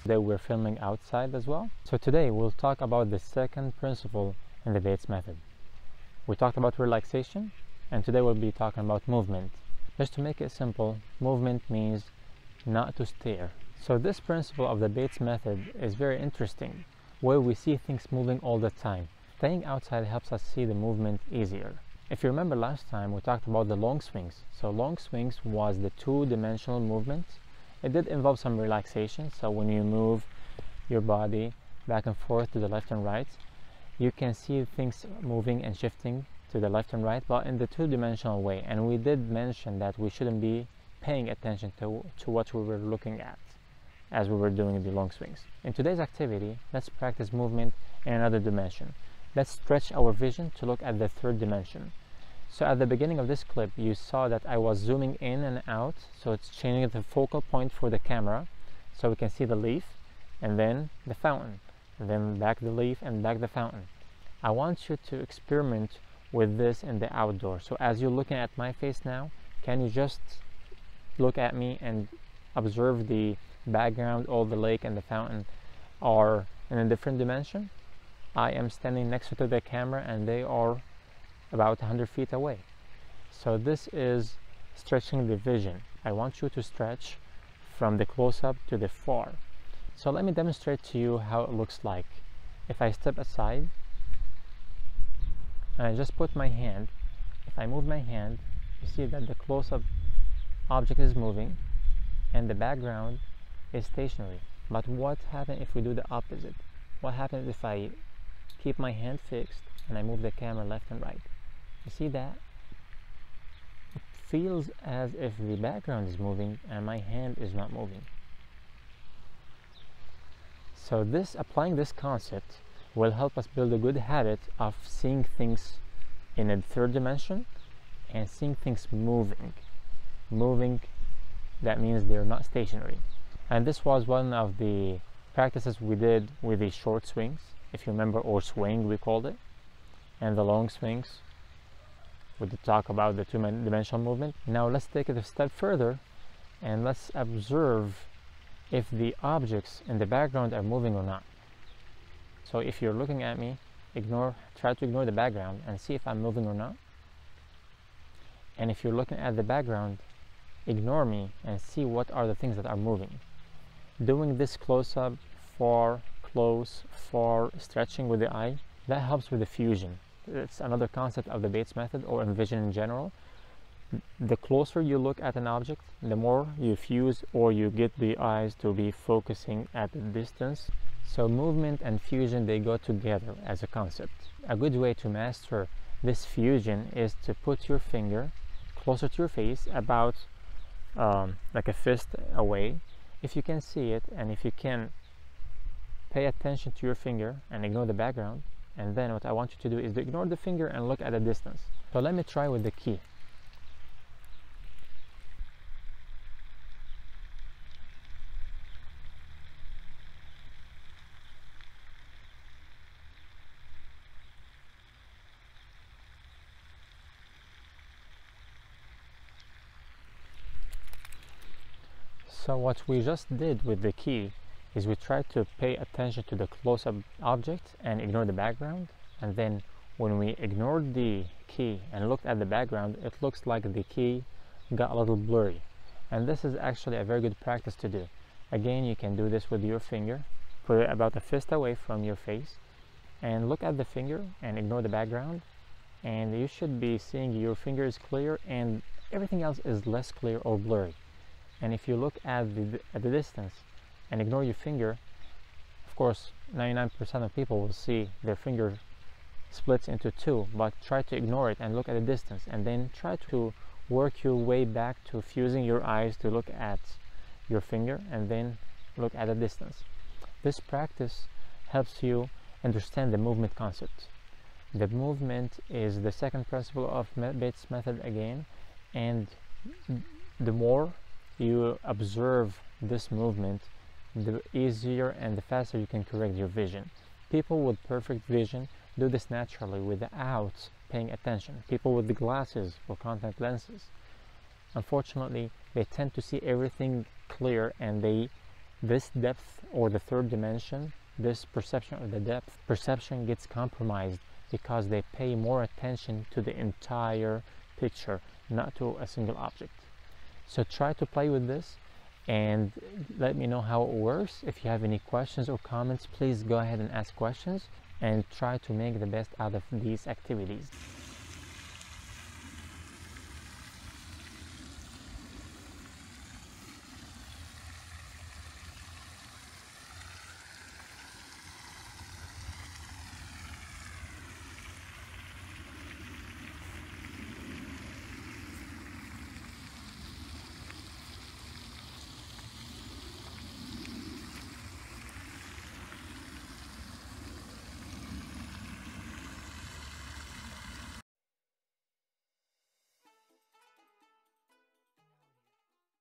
Today we're filming outside as well. So today we'll talk about the second principle in the Bates method. We talked about relaxation, and today we'll be talking about movement. Just to make it simple, movement means not to stare. So this principle of the Bates method is very interesting, where we see things moving all the time. Staying outside helps us see the movement easier. If you remember last time, we talked about the long swings. So long swings was the two-dimensional movement. It did involve some relaxation, so when you move your body back and forth to the left and right, you can see things moving and shifting to the left and right, but in the two-dimensional way. And we did mention that we shouldn't be paying attention to what we were looking at as we were doing the long swings. In today's activity, let's practice movement in another dimension. Let's stretch our vision to look at the third dimension. So at the beginning of this clip, you saw that I was zooming in and out, so it's changing the focal point for the camera, so we can see the leaf, and then the fountain, and then back the leaf and back the fountain. I want you to experiment with this in the outdoor. So as you're looking at my face now, can you just look at me and observe the background? All the lake and the fountain are in a different dimension. I am standing next to the camera and they are about 100 feet away. So this is stretching the vision. I want you to stretch from the close-up to the far. So let me demonstrate to you how it looks like. If I step aside and I just put my hand, if I move my hand, you see that the close-up object is moving and the background is stationary. But what happens if we do the opposite? What happens if I keep my hand fixed and I move the camera left and right? You see that? It feels as if the background is moving and my hand is not moving. So applying this concept will help us build a good habit of seeing things in a third dimension and seeing things moving. Moving, that means they're not stationary. And this was one of the practices we did with the short swings, if you remember, or swing we called it, and the long swings. We did talk about the two-dimensional movement. Now let's take it a step further and let's observe if the objects in the background are moving or not. So if you're looking at me, try to ignore the background and see if I'm moving or not. And if you're looking at the background, ignore me and see what are the things that are moving. Doing this close-up, far, close, far, stretching with the eye, that helps with the fusion. It's another concept of the Bates method, or in vision in general. The closer you look at an object, the more you fuse, or you get the eyes to be focusing at the distance. So movement and fusion, they go together as a concept. A good way to master this fusion is to put your finger closer to your face, about like a fist away, if you can see it, and if you can pay attention to your finger and ignore the background. And then what I want you to do is to ignore the finger and look at a distance. So let me try with the key. So what we just did with the key is we tried to pay attention to the close-up object and ignore the background, and then when we ignored the key and looked at the background, it looks like the key got a little blurry. And this is actually a very good practice to do. Again, you can do this with your finger. Put it about a fist away from your face and look at the finger and ignore the background, and you should be seeing your finger is clear and everything else is less clear or blurry. And if you look at the distance and ignore your finger, of course 99% of people will see their finger splits into two, but try to ignore it and look at the distance, and then try to work your way back to fusing your eyes to look at your finger and then look at the distance. This practice helps you understand the movement concept. The movement is the second principle of Bates method again, and the more you observe this movement, the easier and the faster you can correct your vision. People with perfect vision do this naturally without paying attention. People with the glasses or contact lenses, unfortunately, they tend to see everything clear and they this depth or the third dimension, this perception of the depth perception gets compromised because they pay more attention to the entire picture, not to a single object. So try to play with this and let me know how it works. If you have any questions or comments, please go ahead and ask questions and try to make the best out of these activities.